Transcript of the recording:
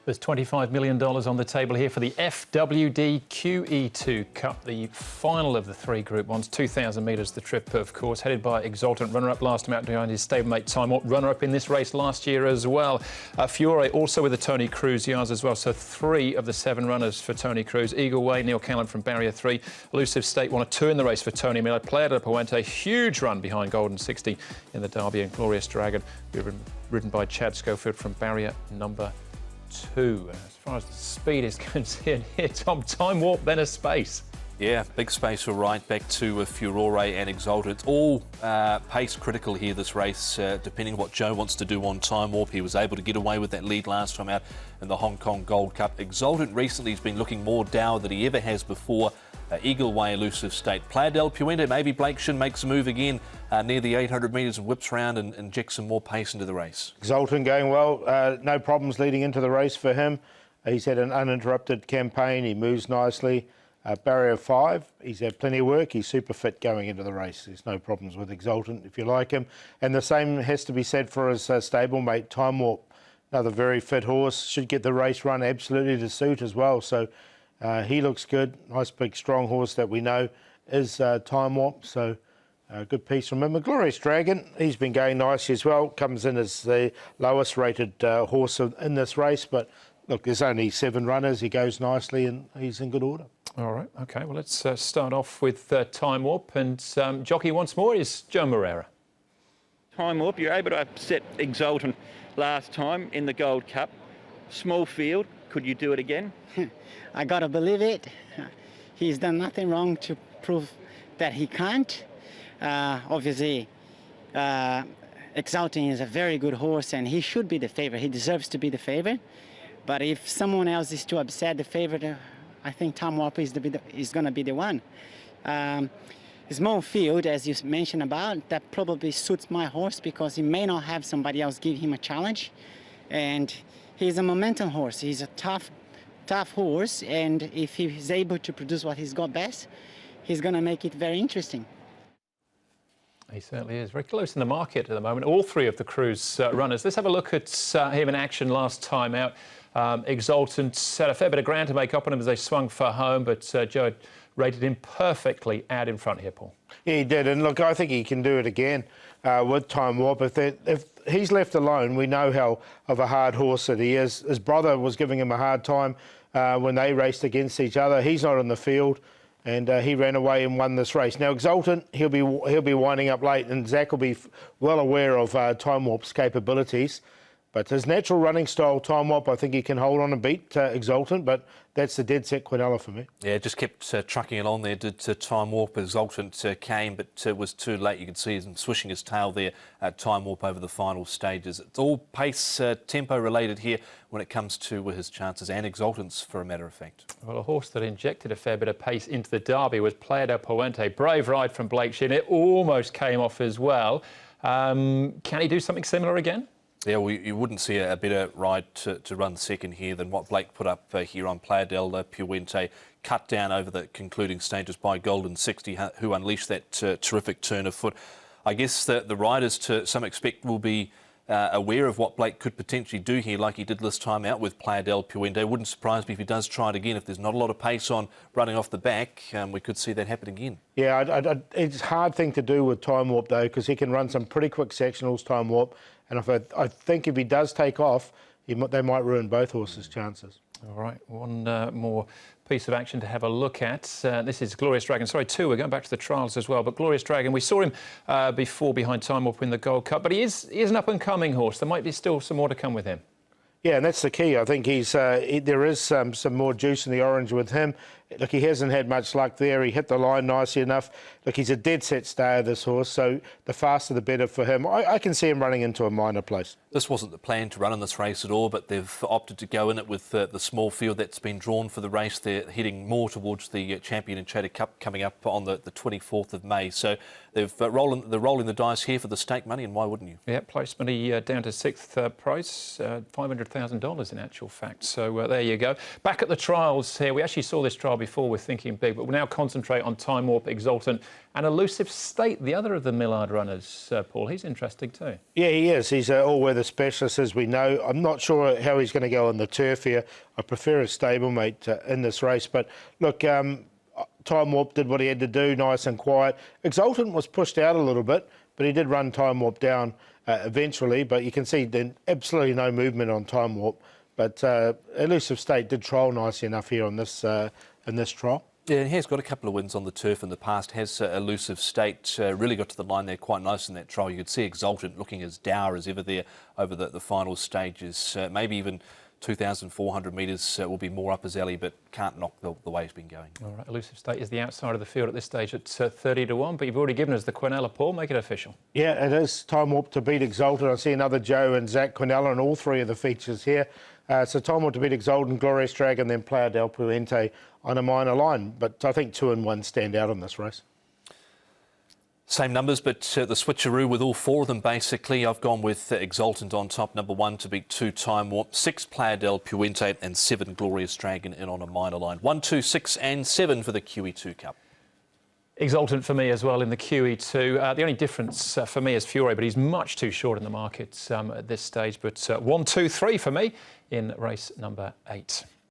There's $25 million on the table here for the FWD QE2 Cup, the final of the three Group 1s. 2,000 metres the trip, of course, headed by Exultant, runner-up last time out behind his stablemate Time Warp, runner-up in this race last year as well. Fiore also with the Tony Cruz yards as well, so 3 of the 7 runners for Tony Cruz. Eagle Way, Neil Callan from Barrier 3. Elusive State, 1 or 2 in the race for Tony Miller. Playa del Puente, huge run behind Golden 60 in the Derby, and Glorious Dragon, ridden by Chad Schofield from Barrier number 2. As far as the speed is concerned here, Tom, Time Warp, then a space. Yeah, big space for right back to Furore and Exalted. It's all pace critical here, this race, depending on what Joe wants to do on Time Warp. He was able to get away with that lead last time out in the Hong Kong Gold Cup. Exalted recently has been looking more dour than he ever has before. Eagle Way, Elusive State. Playa del Puente, maybe Blake Shin makes a move again near the 800 metres and whips round and injects some more pace into the race. Exultant going well, no problems leading into the race for him. He's had an uninterrupted campaign, he moves nicely. Barrier 5, he's had plenty of work, he's super fit going into the race. There's no problems with Exultant if you like him. And the same has to be said for his stablemate Time Warp. Another very fit horse, should get the race run absolutely to suit as well. So he looks good, nice big strong horse that we know is Time Warp. So good piece from him. Glorious Dragon, he's been going nicely as well, comes in as the lowest rated horse in this race, but look, there's only 7 runners, he goes nicely and he's in good order. All right, OK, well, let's start off with Time Warp, and jockey once more is Joe Moreira. Time Warp, you're able to upset Exultant last time in the Gold Cup. Small field, could you do it again? I gotta believe it. He's done nothing wrong to prove that he can't. Obviously, Exulting is a very good horse and he should be the favourite. He deserves to be the favourite. But if someone else is to upset the favourite, I think Time Warp is going to be the one. Small field, as you mentioned about, that probably suits my horse because he may not have somebody else give him a challenge. And he's a momentum horse. He's a tough horse. And if he's able to produce what he's got best, he's going to make it very interesting. He certainly is. Very close in the market at the moment. All 3 of the Cruz runners. Let's have a look at him in action last time out. Exultant had a fair bit of ground to make up on him as they swung for home, but Joe rated him perfectly out in front here, Paul. Yeah, he did, and look, I think he can do it again with Time Warp. If he's left alone, we know how of a hard horse that he is. His brother was giving him a hard time when they raced against each other. He's not in the field, and he ran away and won this race. Now, Exultant, he'll be winding up late, and Zach will be well aware of Time Warp's capabilities. But his natural running style, Time Warp, I think he can hold on and beat Exultant, but that's the dead set Quinella for me. Yeah, just kept trucking it on there, did Time Warp. Exultant came, but was too late. You could see him swishing his tail there at Time Warp over the final stages. It's all pace, tempo related here when it comes to his chances, and Exultant's, for a matter of fact. Well, a horse that injected a fair bit of pace into the Derby was Playa del Puente. Brave ride from Blake Shin. It almost came off as well. Can he do something similar again? Yeah, well, you wouldn't see a better ride to run second here than what Blake put up here on Playa del Puente. Cut down over the concluding stages by Golden 60, who unleashed that terrific turn of foot. I guess the riders, to some extent, will be aware of what Blake could potentially do here, like he did this time out with Playa del Puente. Wouldn't surprise me if he does try it again. If there's not a lot of pace on running off the back, we could see that happen again. Yeah, it's a hard thing to do with Time Warp, though, because he can run some pretty quick sectionals, Time Warp. And I think if he does take off, they might ruin both horses' chances. All right, one more piece of action to have a look at. This is Glorious Dragon. Sorry, 2. We're going back to the trials as well. But Glorious Dragon, we saw him before behind Time Warp in the Gold Cup. But he is an up-and-coming horse. There might be still some more to come with him. Yeah, and that's the key. I think there is some more juice in the orange with him. Look, he hasn't had much luck there. He hit the line nicely enough. Look, he's a dead set stayer, this horse, so the faster the better for him. I can see him running into a minor place. This wasn't the plan to run in this race at all, but they've opted to go in it with the small field that's been drawn for the race. They're heading more towards the Champion and Trader Cup coming up on the 24th of May. So they're rolling the dice here for the stake money, and why wouldn't you? Yeah, place money down to 6th price, $500,000 in actual fact. So there you go. Back at the trials here, we actually saw this trial while before we're thinking big, but we'll now concentrate on Time Warp, Exultant and Elusive State, the other of the Millard runners, Paul. He's interesting too. Yeah, he is. He's an all-weather specialist, as we know. I'm not sure how he's going to go on the turf here. I prefer his stablemate in this race. But look, Time Warp did what he had to do, nice and quiet. Exultant was pushed out a little bit, but he did run Time Warp down eventually. But you can see then absolutely no movement on Time Warp. But Elusive State did trial nicely enough here on this trial. Yeah, and he has got a couple of wins on the turf in the past. Has Elusive State really got to the line there quite nice in that trial. You could see Exultant looking as dour as ever there over the final stages. Maybe even 2,400 metres will be more up his alley, but can't knock the way he's been going. All right, Elusive State is the outside of the field at this stage at 30 to 1, but you've already given us the Quinella, Paul. Make it official. Yeah, it is Time Warp to beat Exultant. I see another Joe and Zach Quinella in all three of the features here. So Time Warp to beat Exultant, Glorious Dragon, then Playa del Puente on a minor line. But I think 2 and 1 stand out in this race. Same numbers, but the switcheroo with all 4 of them, basically. I've gone with Exultant on top, number 1 to beat 2 Time Warp, 6 Playa del Puente and 7 Glorious Dragon in on a minor line. 1, 2, 6 and 7 for the QE2 Cup. Exultant for me as well in the QE2. The only difference for me is Fiore, but he's much too short in the market at this stage. But 1, 2, 3 for me in race number 8.